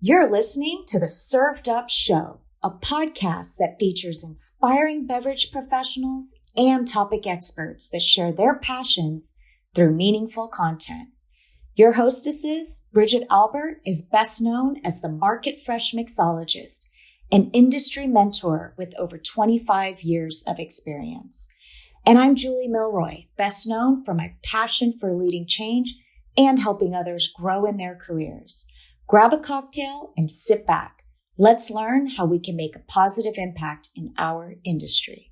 You're listening to the Served Up Show, a podcast that features inspiring beverage professionals and topic experts that share their passions through meaningful content. Your hostesses, Bridget Albert, is best known as the Market Fresh Mixologist, an industry mentor with over 25 years of experience. And I'm Julie Milroy, best known for my passion for leading change and helping others grow in their careers. Grab a cocktail and sit back. Let's learn how we can make a positive impact in our industry.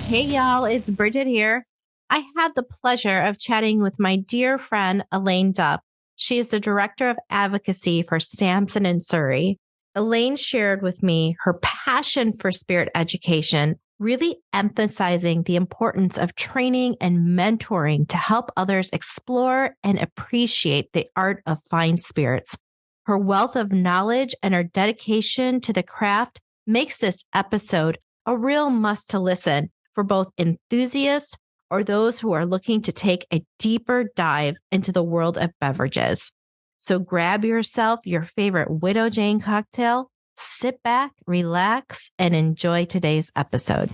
Hey y'all, it's Bridget here. I had the pleasure of chatting with my dear friend, Elayne Duff. She is the Director of Advocacy for Sampson & Surrey. Elayne shared with me her passion for spirit education, really emphasizing the importance of training and mentoring to help others explore and appreciate the art of fine spirits. Her wealth of knowledge and her dedication to the craft makes this episode a real must to listen for both enthusiasts or those who are looking to take a deeper dive into the world of beverages. So grab yourself your favorite Widow Jane cocktail, sit back, relax, and enjoy today's episode.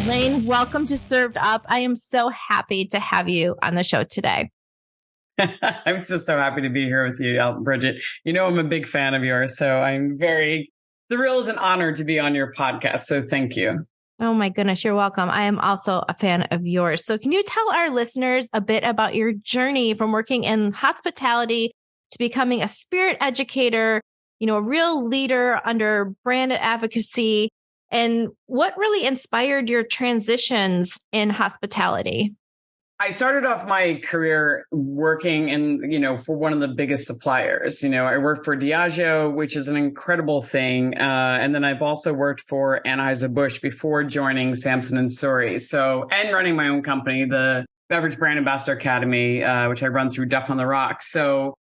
Elayne, welcome to Served Up. I am so happy to have you on the show today. I'm just so happy to be here with you, Bridget. You know, I'm a big fan of yours, so I'm very thrilled and honored to be on your podcast. So thank you. Oh my goodness, you're welcome. I am also a fan of yours. So can you tell our listeners a bit about your journey from working in hospitality to becoming a spirit educator, a real leader under brand advocacy, and what really inspired your transitions in hospitality? I started off my career working in, for one of the biggest suppliers. I worked for Diageo, which is an incredible thing. And then I've also worked for Anheuser-Busch before joining Sampson & Surrey. And running my own company, the Beverage Brand Ambassador Academy, which I run through Duff on the Rocks. So,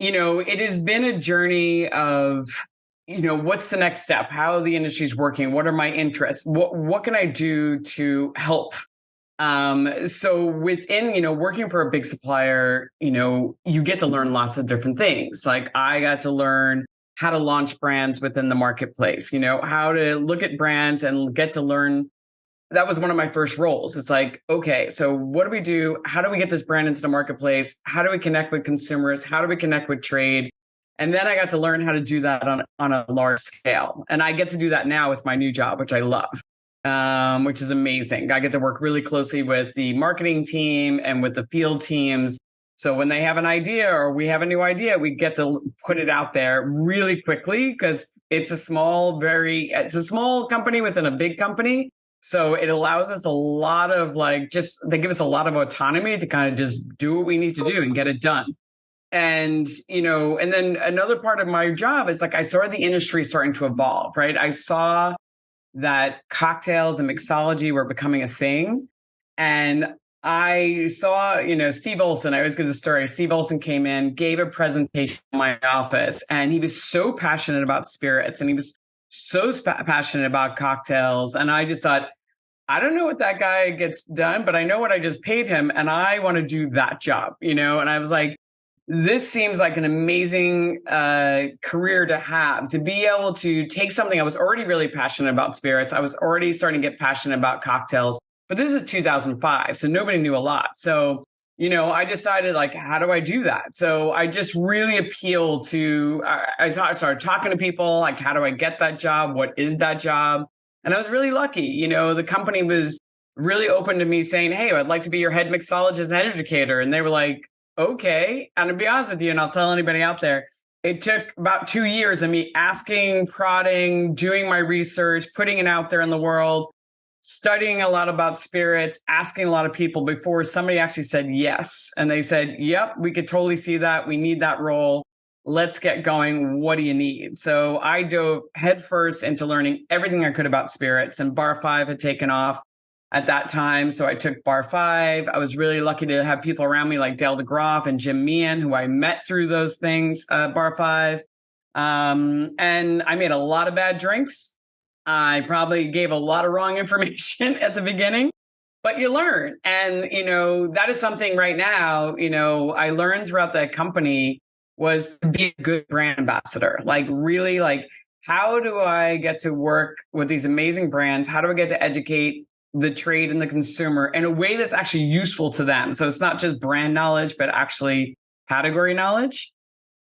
it has been a journey of, what's the next step? How the industry's working? What are my interests? What can I do to help? So within, working for a big supplier, you get to learn lots of different things. Like I got to learn how to launch brands within the marketplace, how to look at brands and get to learn. That was one of my first roles. It's like, okay, so what do we do? How do we get this brand into the marketplace? How do we connect with consumers? How do we connect with trade? And then I got to learn how to do that on a large scale. And I get to do that now with my new job, which I love. Which is amazing. I get to work really closely with the marketing team and with the field teams. So when they have an idea or we have a new idea, we get to put it out there really quickly because it's a small company within a big company. So it allows us a lot of they give us a lot of autonomy to kind of just do what we need to do and get it done. And, and then another part of my job is I saw the industry starting to evolve, right? I saw that cocktails and mixology were becoming a thing. And I saw, Steve Olson, I always give the story. Steve Olson came in, gave a presentation in my office, and he was so passionate about spirits and he was so passionate about cocktails. And I just thought, I don't know what that guy gets done, but I know what I just paid him and I want to do that job, and I was like, this seems like an amazing career to have, to be able to take something. I was already really passionate about spirits. I was already starting to get passionate about cocktails, but this is 2005. So nobody knew a lot. So, I decided how do I do that? So I just really appealed to, I started talking to people, how do I get that job? What is that job? And I was really lucky. The company was really open to me saying, hey, I'd like to be your head mixologist and educator. And they were like, okay. And to be honest with you, and I'll tell anybody out there, it took about 2 years of me asking, prodding, doing my research, putting it out there in the world, studying a lot about spirits, asking a lot of people before somebody actually said yes. And they said, yep, we could totally see that. We need that role. Let's get going. What do you need? So I dove headfirst into learning everything I could about spirits, and Bar 5 had taken off at that time. So I took Bar 5. I was really lucky to have people around me like Dale DeGroff and Jim Meehan, who I met through those things, Bar 5. And I made a lot of bad drinks. I probably gave a lot of wrong information at the beginning, but you learn. And, that is something right now, I learned throughout the company was to be a good brand ambassador. Like really like, how do I get to work with these amazing brands? How do I get to educate the trade and the consumer in a way that's actually useful to them? So it's not just brand knowledge, but actually category knowledge,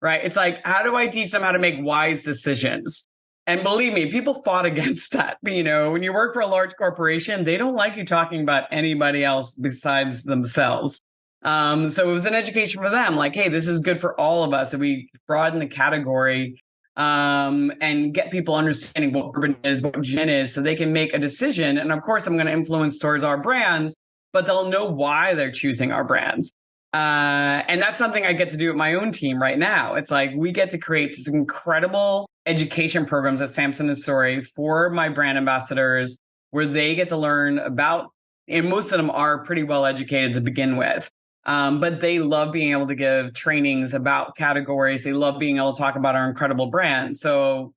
right? It's like, how do I teach them how to make wise decisions? And believe me, people fought against that. But, when you work for a large corporation, they don't like you talking about anybody else besides themselves. So it was an education for them. Like, hey, this is good for all of us. If we broaden the category, and get people understanding what bourbon is, what gin is, so they can make a decision. And of course, I'm going to influence towards our brands, but they'll know why they're choosing our brands. And that's something I get to do with my own team right now. It's like we get to create this incredible education programs at Sampson & Sorey for my brand ambassadors, where they get to learn about, and most of them are pretty well educated to begin with. But they love being able to give trainings about categories. They love being able to talk about our incredible brand. So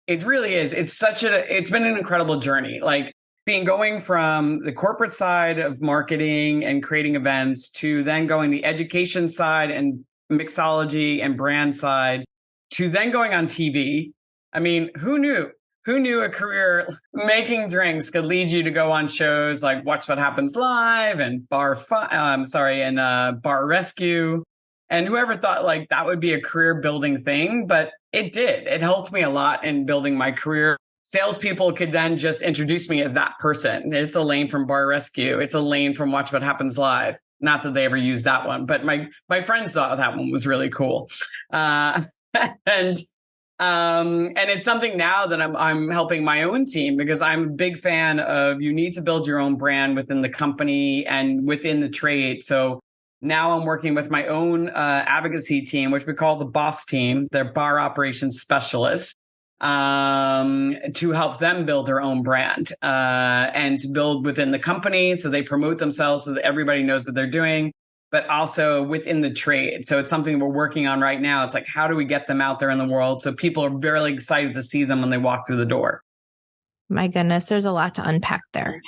it really is. It's been an incredible journey. Like going from the corporate side of marketing and creating events to then going the education side and mixology and brand side to then going on TV. I mean, who knew? Who knew a career making drinks could lead you to go on shows like Watch What Happens Live and Bar Rescue? And whoever thought like that would be a career building thing, but it did. It helped me a lot in building my career. Salespeople could then just introduce me as that person. It's Elayne from Bar Rescue. It's Elayne from Watch What Happens Live. Not that they ever used that one, but my friends thought that one was really cool. And it's something now that I'm helping my own team, because I'm a big fan of, you need to build your own brand within the company and within the trade. So now I'm working with my own advocacy team, which we call the BOSS team. They're bar operations specialists, to help them build their own brand, and to build within the company. So they promote themselves so that everybody knows what they're doing, but also within the trade. So it's something we're working on right now. It's like, how do we get them out there in the world so people are very excited to see them when they walk through the door? My goodness, there's a lot to unpack there.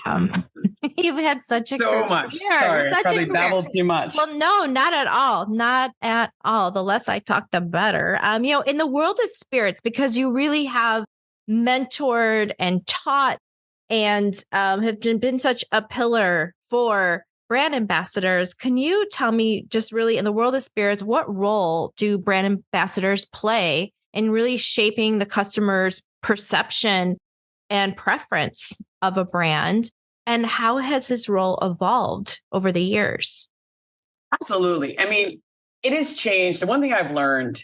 You've had such a so much. Sorry, I probably babbled too much. Well, no, not at all. Not at all. The less I talk, the better. In the world of spirits, because you really have mentored and taught and have been such a pillar for brand ambassadors. Can you tell me, just really in the world of spirits, what role do brand ambassadors play in really shaping the customer's perception and preference of a brand? And how has this role evolved over the years? Absolutely. I mean, it has changed. The one thing I've learned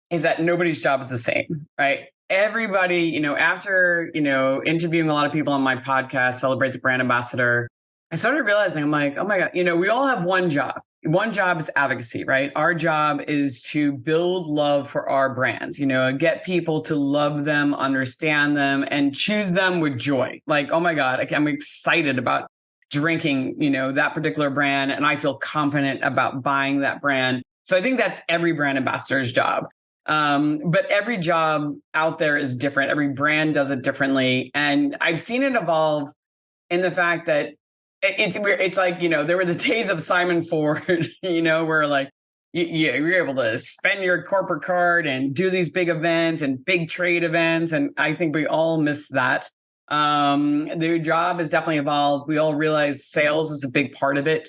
is that nobody's job is the same, right? Everybody, after, interviewing a lot of people on my podcast, Celebrate the Brand Ambassador, I started realizing, I'm like, oh my God, we all have one job. One job is advocacy, right? Our job is to build love for our brands, get people to love them, understand them, and choose them with joy. Like, oh my God, I'm excited about drinking, that particular brand, and I feel confident about buying that brand. So I think that's every brand ambassador's job. But every job out there is different. Every brand does it differently. And I've seen it evolve in the fact that it's like, there were the days of Simon Ford, where like you're able to spend your corporate card and do these big events and big trade events. And I think we all miss that. The job has definitely evolved. We all realize sales is a big part of it.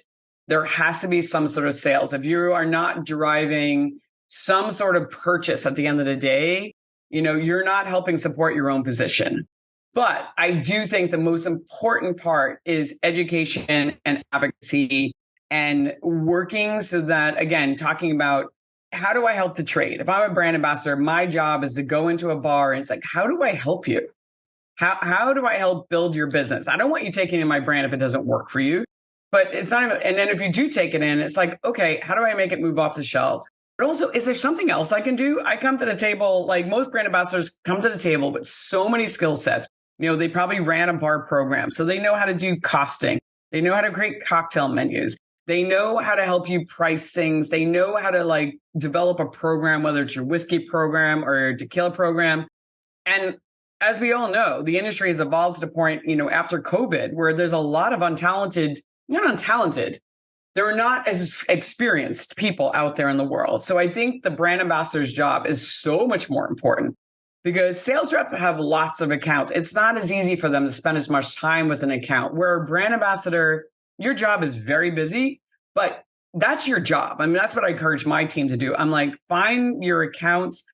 There has to be some sort of sales. If you are not driving some sort of purchase at the end of the day, you're not helping support your own position. But I do think the most important part is education and advocacy and working so that, again, talking about how do I help to trade? If I'm a brand ambassador, my job is to go into a bar and it's like, how do I help you? How do I help build your business? I don't want you taking in my brand if it doesn't work for you, but it's not even, and then if you do take it in, it's like, okay, how do I make it move off the shelf? But also, is there something else I can do? I come to the table, like most brand ambassadors come to the table with so many skill sets. They probably ran a bar program, so they know how to do costing. They know how to create cocktail menus. They know how to help you price things. They know how to develop a program, whether it's your whiskey program or your tequila program. And as we all know, the industry has evolved to the point, after COVID, where there's a lot of they're not as experienced people out there in the world. So I think the brand ambassador's job is so much more important because sales reps have lots of accounts. It's not as easy for them to spend as much time with an account, where a brand ambassador, your job is very busy, but that's your job. I mean, that's what I encourage my team to do. I'm like, find your accounts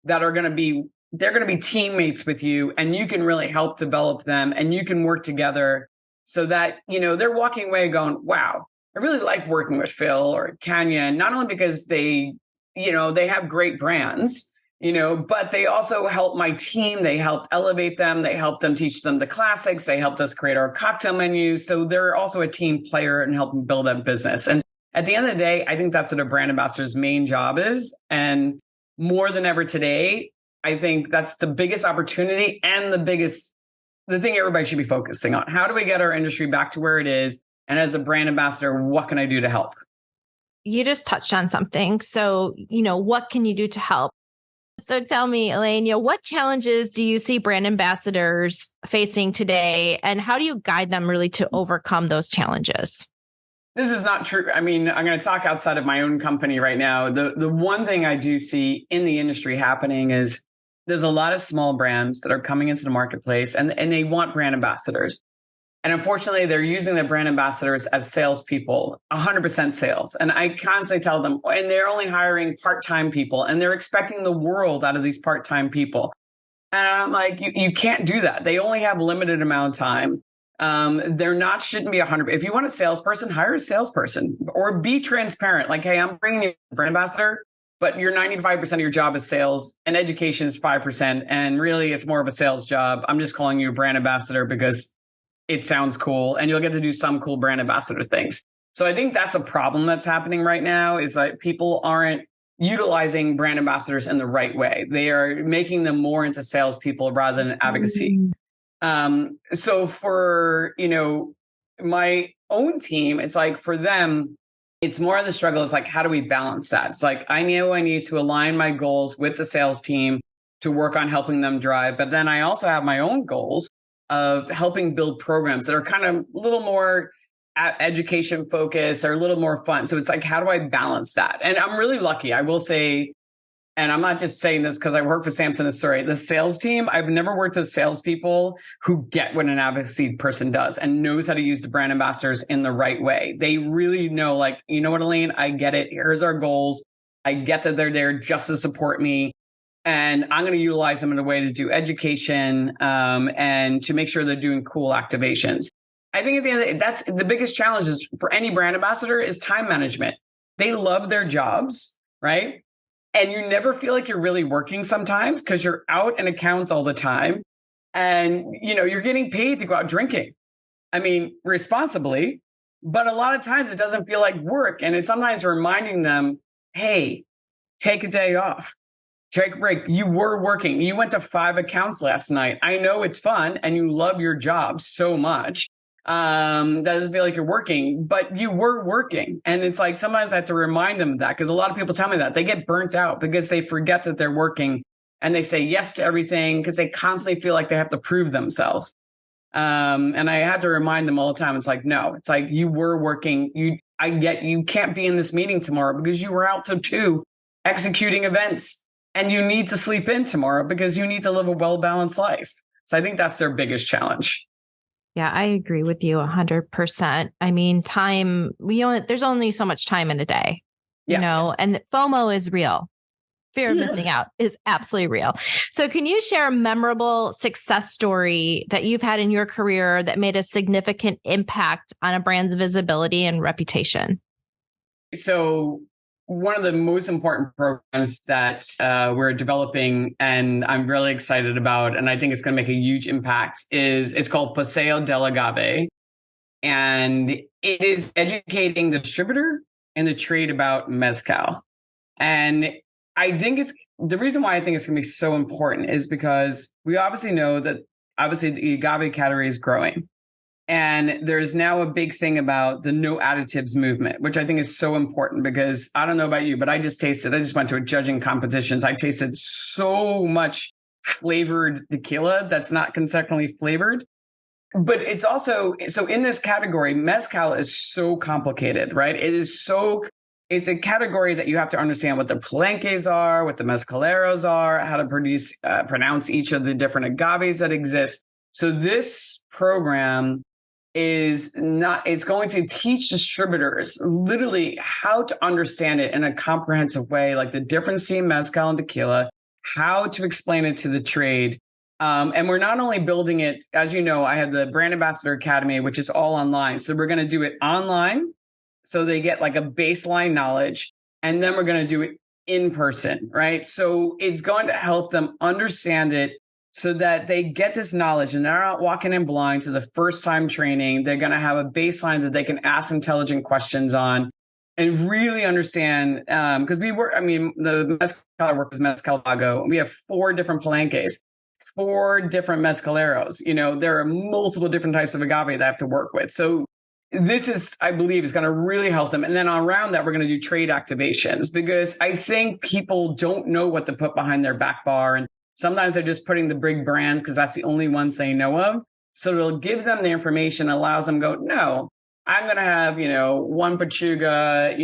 that are going to be, they're going to be teammates with you, and you can really help develop them, and you can work together so that, they're walking away going, wow, I really like working with Phil or Kanya, not only because they have great brands, but they also help my team. They helped elevate them. They helped them teach them the classics. They helped us create our cocktail menus. So they're also a team player and helping build that business. And at the end of the day, I think that's what a brand ambassador's main job is. And more than ever today, I think that's the biggest opportunity and the thing everybody should be focusing on. How do we get our industry back to where it is? And as a brand ambassador, what can I do to help? You just touched on something. So, what can you do to help? So tell me, Elayne, what challenges do you see brand ambassadors facing today? And how do you guide them really to overcome those challenges? This is not true. I mean, I'm going to talk outside of my own company right now. The one thing I do see in the industry happening is there's a lot of small brands that are coming into the marketplace and they want brand ambassadors. And unfortunately, they're using their brand ambassadors as salespeople, 100% sales. And I constantly tell them, and they're only hiring part-time people, and they're expecting the world out of these part-time people. And I'm like, you can't do that. They only have limited amount of time. Shouldn't be 100. If you want a salesperson, hire a salesperson or be transparent. Like, hey, I'm bringing you a brand ambassador, but your 95% of your job is sales and education is 5%. And really, it's more of a sales job. I'm just calling you a brand ambassador because it sounds cool and you'll get to do some cool brand ambassador things. So I think that's a problem that's happening right now, is that people aren't utilizing brand ambassadors in the right way. They are making them more into salespeople rather than advocacy. So for, my own team, it's like for them, it's more of the struggle. It's like, how do we balance that? It's like, I know I need to align my goals with the sales team to work on helping them drive. But then I also have my own goals of helping build programs that are kind of a little more education focused or a little more fun. So it's like, how do I balance that? And I'm really lucky, I will say, and I'm not just saying this because I work for Samson & Surrey, the sales team, I've never worked with salespeople who get what an advocacy person does and knows how to use the brand ambassadors in the right way. They really know, like, you know what, Elayne, I get it. Here's our goals. I get that they're there just to support me. And I'm going to utilize them in a way to do education and to make sure they're doing cool activations. I think at the end of the day, that's the biggest challenge is for any brand ambassador is time management. They love their jobs, right? And you never feel like you're really working sometimes because you're out in accounts all the time. And, you're getting paid to go out drinking. I mean, responsibly, but a lot of times it doesn't feel like work. And it's sometimes reminding them, hey, take a day off. Take a break. You were working. You went to 5 accounts last night. I know it's fun and you love your job so much. That doesn't feel like you're working, but you were working. And it's like, sometimes I have to remind them of that because a lot of people tell me that they get burnt out because they forget that they're working and they say yes to everything because they constantly feel like they have to prove themselves. And I have to remind them all the time. It's like, no, it's like you were working. You can't be in this meeting tomorrow because you were out till 2 executing events. And you need to sleep in tomorrow because you need to live a well-balanced life. So I think that's their biggest challenge. Yeah, I agree with you 100%. I mean, time, there's only so much time in a day, and FOMO is real. Fear of missing out is absolutely real. So can you share a memorable success story that you've had in your career that made a significant impact on a brand's visibility and reputation? So one of the most important programs that we're developing and I'm really excited about, and I think it's going to make a huge impact, it's called Paseo del Agave. And it is educating the distributor and the trade about mezcal. And I think the reason why I think it's going to be so important is because we obviously know that the agave category is growing. And there's now a big thing about the no additives movement, which I think is so important because I don't know about you, but I just went to a judging competitions. I tasted so much flavored tequila that's not consecutively flavored. But it's also, so in this category, mezcal is so complicated, right? It's a category that you have to understand what the palenques are, what the mezcaleros are, how to pronounce each of the different agaves that exist. So this program it's going to teach distributors literally how to understand it in a comprehensive way, like the difference between mezcal and tequila, how to explain it to the trade. And we're not only building it, as you know, I have the Brand Ambassador Academy, which is all online. So we're going to do it online. So they get like a baseline knowledge, and then we're going to do it in person, right? So it's going to help them understand it so that they get this knowledge and they're not walking in blind to the first time training. They're going to have a baseline that they can ask intelligent questions on and really understand. Because the mezcal I work with Mezcal Lago. We have 4 different palenques, 4 different mezcaleros. There are multiple different types of agave that I have to work with. So this is, I believe, is going to really help them. And then around that, we're going to do trade activations, because I think people don't know what to put behind their back bar. And sometimes they're just putting the big brands because that's the only ones they know of. So it'll give them the information, allows them to go, no, I'm going to have, 1 Pachuga,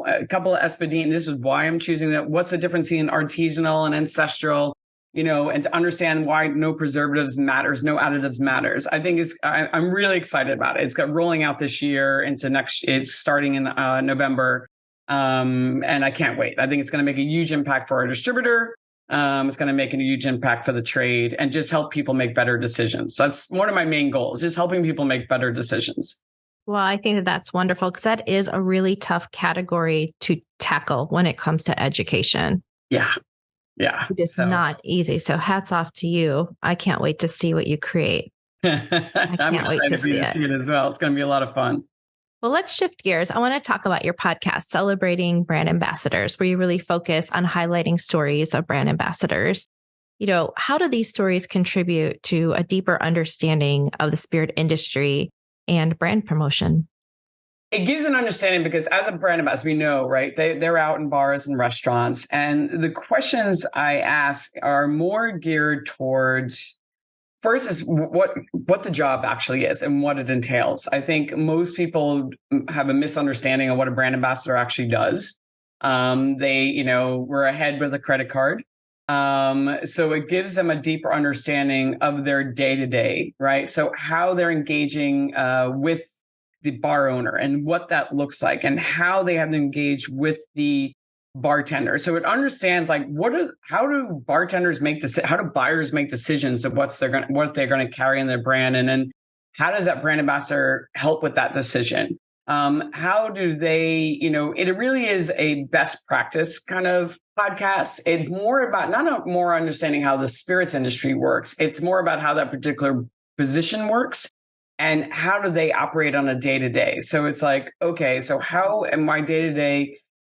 a couple of Espadín. This is why I'm choosing that. What's the difference in artisanal and ancestral? And to understand why no preservatives matters, no additives matters. I think I'm really excited about it. It's got rolling out this year it's starting in November. And I can't wait. I think it's going to make a huge impact for our distributor. It's going to make a huge impact for the trade and just help people make better decisions. So that's one of my main goals, just helping people make better decisions. Well, I think that that's wonderful, because that is a really tough category to tackle when it comes to education. Yeah. Yeah. It is not easy. So hats off to you. I can't wait to see what you create. I'm excited for you to see it as well. It's going to be a lot of fun. Well, let's shift gears. I want to talk about your podcast, Celebrating Brand Ambassadors, where you really focus on highlighting stories of brand ambassadors. How do these stories contribute to a deeper understanding of the spirit industry and brand promotion? It gives an understanding, because as a brand ambassador, we know, right? They're out in bars and restaurants. And the questions I ask are more geared towards, first is what the job actually is and what it entails. I think most people have a misunderstanding of what a brand ambassador actually does. We're ahead with a credit card. So it gives them a deeper understanding of their day-to-day, right? So how they're engaging with the bar owner and what that looks like, and how they have to engage with the bartender. So it understands how do bartenders how do buyers make decisions of what they're going to carry in their brand, and then how does that brand ambassador help with that decision? How do they, it really is a best practice kind of podcast. It's more about not more understanding how the spirits industry works. It's more about how that particular position works. And how do they operate on a day-to-day? So it's like, okay, so how am my day-to-day,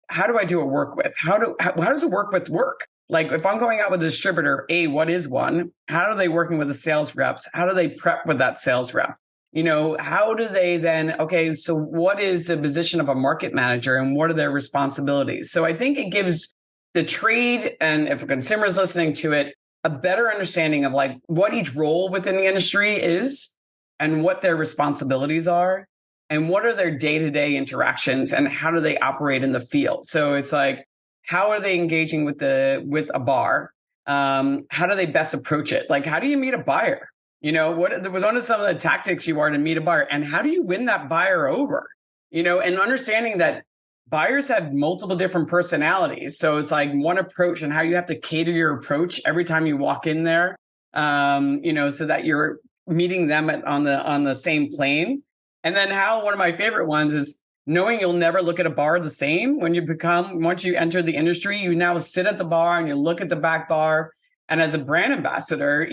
how do I do a work with? How does it work with work? Like if I'm going out with a distributor, what is one? How are they working with the sales reps? How do they prep with that sales rep? How do they then, okay, so what is the position of a market manager and what are their responsibilities? So I think it gives the trade, and if a consumer is listening to it, a better understanding of like what each role within the industry is, and what their responsibilities are, and what are their day-to-day interactions, and how do they operate in the field? So it's like, how are they engaging with a bar? How do they best approach it? Like, how do you meet a buyer? What was one of some of the tactics you are to meet a buyer, and how do you win that buyer over? And understanding that buyers have multiple different personalities. So it's like one approach, and how you have to cater your approach every time you walk in there, so that you're meeting them on the same plane. And then one of my favorite ones is knowing you'll never look at a bar the same once you enter the industry. You now sit at the bar and you look at the back bar. And as a brand ambassador,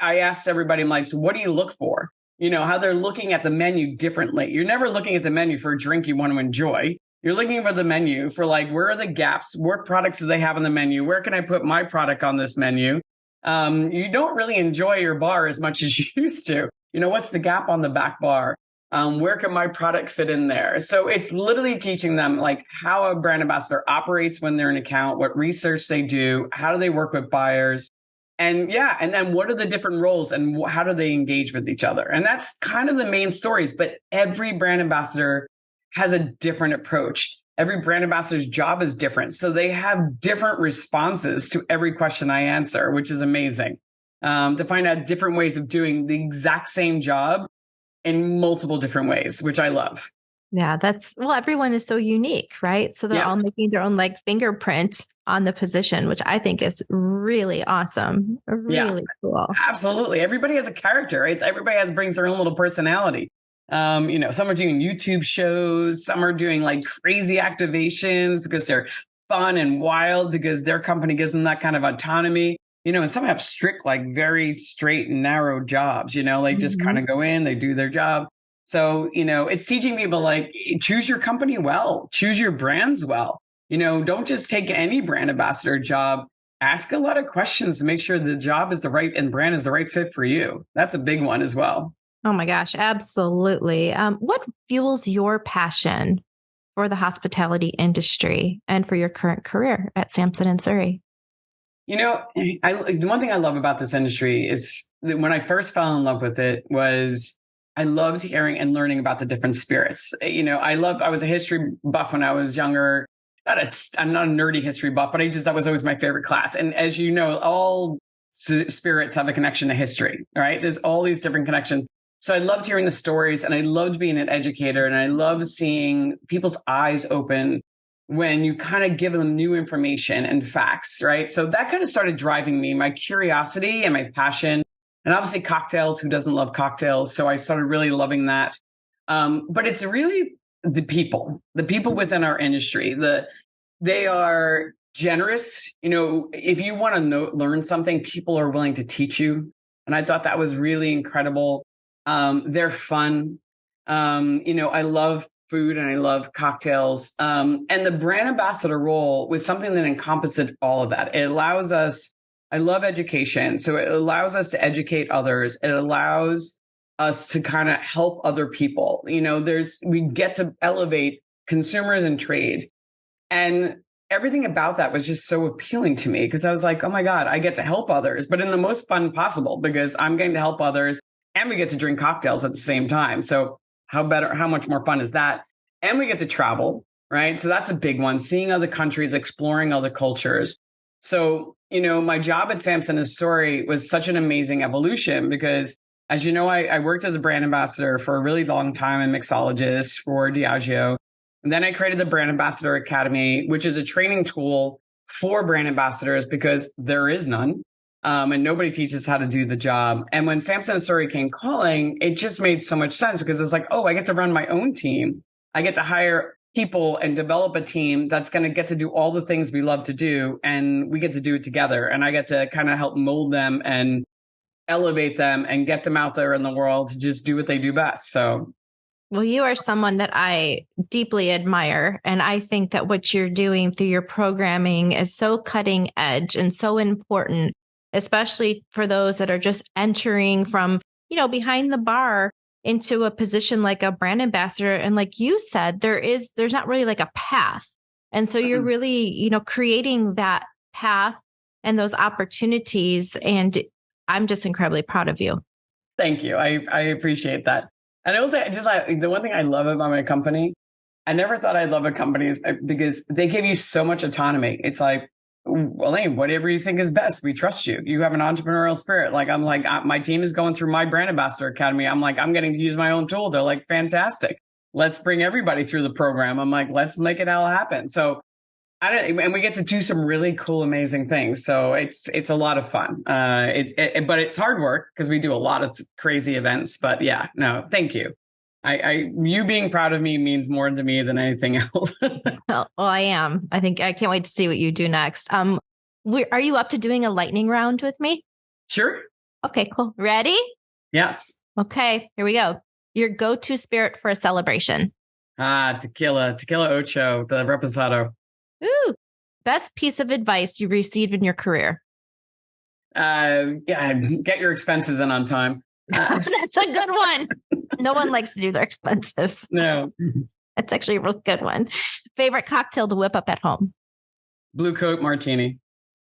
I asked everybody, I'm like, so what do you look for? How they're looking at the menu differently. You're never looking at the menu for a drink you want to enjoy. You're looking for the menu for like, where are the gaps? What products do they have on the menu? Where can I put my product on this menu? You don't really enjoy your bar as much as you used to. What's the gap on the back bar? Where can my product fit in there? So it's literally teaching them like how a brand ambassador operates when they're an account, what research they do, how do they work with buyers, And and then what are the different roles and how do they engage with each other? And that's kind of the main stories, but every brand ambassador has a different approach. Every brand ambassador's job is different. So they have different responses to every question I answer, which is amazing. To find out different ways of doing the exact same job in multiple different ways, which I love. Yeah, everyone is so unique, right? So they're all making their own like fingerprint on the position, which I think is really awesome. Really cool. Absolutely. Everybody has a character, right? Everybody brings their own little personality. Some are doing YouTube shows, some are doing like crazy activations because they're fun and wild because their company gives them that kind of autonomy. And some have strict, like very straight and narrow jobs, just kind of go in, they do their job. So, it's teaching people like choose your company well, choose your brands well. Don't just take any brand ambassador job. Ask a lot of questions to make sure the job is the right and brand is the right fit for you. That's a big one as well. Oh my gosh, absolutely. What fuels your passion for the hospitality industry and for your current career at Sampson & Surrey? The one thing I love about this industry is that when I first fell in love with it was I loved hearing and learning about the different spirits. I was a history buff when I was younger. I'm not a nerdy history buff, but that was always my favorite class. And as you know, all spirits have a connection to history, right? There's all these different connections. So I loved hearing the stories and I loved being an educator and I loved seeing people's eyes open when you kind of give them new information and facts, right? So that kind of started driving me, my curiosity and my passion. And obviously cocktails, who doesn't love cocktails? So I started really loving that. But it's really the people within our industry. They are generous. If you want to learn something, people are willing to teach you. And I thought that was really incredible. They're fun. I love food and I love cocktails. And the brand ambassador role was something that encompassed all of that. It allows us, I love education. So it allows us to educate others. It allows us to kind of help other people. We get to elevate consumers and trade. And everything about that was just so appealing to me because I was like, oh my God, I get to help others, but in the most fun possible because I'm getting to help others and we get to drink cocktails at the same time. So how much more fun is that? And we get to travel, right? So that's a big one, seeing other countries, exploring other cultures. So, my job at Sampson & Surrey was such an amazing evolution because as you know, I worked as a brand ambassador for a really long time and mixologist for Diageo. And then I created the Brand Ambassador Academy, which is a training tool for brand ambassadors because there is none. And nobody teaches how to do the job. And when Sampson & Surrey came calling, it just made so much sense because it's like, oh, I get to run my own team. I get to hire people and develop a team that's going to get to do all the things we love to do. And we get to do it together. And I get to kind of help mold them and elevate them and get them out there in the world to just do what they do best. So. Well, you are someone that I deeply admire. And I think that what you're doing through your programming is so cutting edge and so important, especially for those that are just entering from, behind the bar into a position like a brand ambassador. And like you said, there's not really like a path. And so you're really, creating that path and those opportunities. And I'm just incredibly proud of you. Thank you. I appreciate that. And also, the one thing I love about my company, I never thought I'd love a company because they give you so much autonomy. It's like, Elayne, whatever you think is best, we trust you. You have an entrepreneurial spirit. My team is going through my Brand Ambassador Academy. I'm getting to use my own tool. They're like, fantastic. Let's bring everybody through the program. I'm like, let's make it all happen. So and we get to do some really cool, amazing things. So it's a lot of fun. But it's hard work because we do a lot of crazy events. But yeah, no, thank you. You being proud of me means more to me than anything else. Well, I am. I can't wait to see what you do next. Are you up to doing a lightning round with me? Sure. Okay, cool. Ready? Yes. Okay, here we go. Your go-to spirit for a celebration? Tequila Ocho, the Reposado. Ooh, best piece of advice you've received in your career? Get your expenses in on time. That's a good one. No one likes to do their expenses. No. That's actually a real good one. Favorite cocktail to whip up at home? Blue Coat Martini.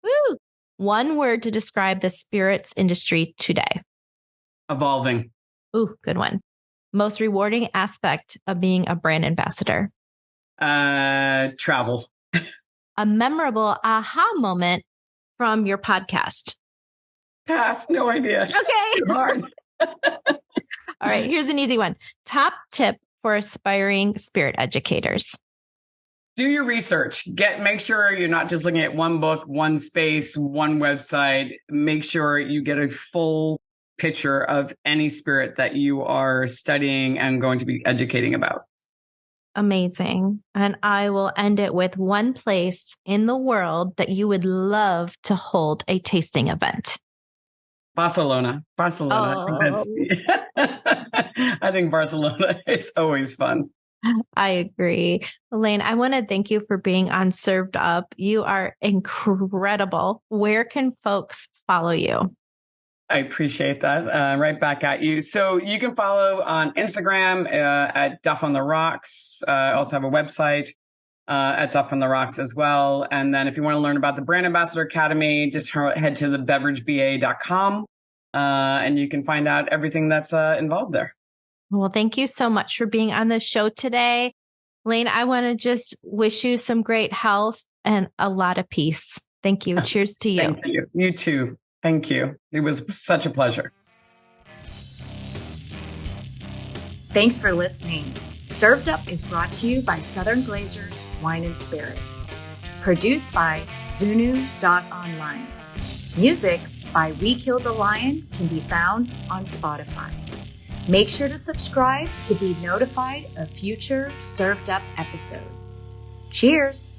Woo! One word to describe the spirits industry today. Evolving. Ooh, good one. Most rewarding aspect of being a brand ambassador. Travel. A memorable aha moment from your podcast. Pass. No idea. Okay. Too hard. All right. Here's an easy one. Top tip for aspiring spirit educators. Do your research. Make sure you're not just looking at one book, one space, one website. Make sure you get a full picture of any spirit that you are studying and going to be educating about. Amazing. And I will end it with one place in the world that you would love to hold a tasting event. Barcelona. Oh. I think Barcelona is always fun. I agree. Elayne, I want to thank you for being on Served Up. You are incredible. Where can folks follow you? I appreciate that. Right back at you. So you can follow on Instagram at Duff on the Rocks. I also have a website at Duff on the Rocks as well. And then if you want to learn about the Brand Ambassador Academy, just head to thebeveragebA.com and you can find out everything that's involved there. Well, thank you so much for being on the show today. Elayne, I want to just wish you some great health and a lot of peace. Thank you. Cheers to you. Thank you. You too. Thank you. It was such a pleasure. Thanks for listening. Served Up is brought to you by Southern Glazers Wine and Spirits. Produced by Zunu.online. Music by We Killed the Lion can be found on Spotify. Make sure to subscribe to be notified of future Served Up episodes. Cheers!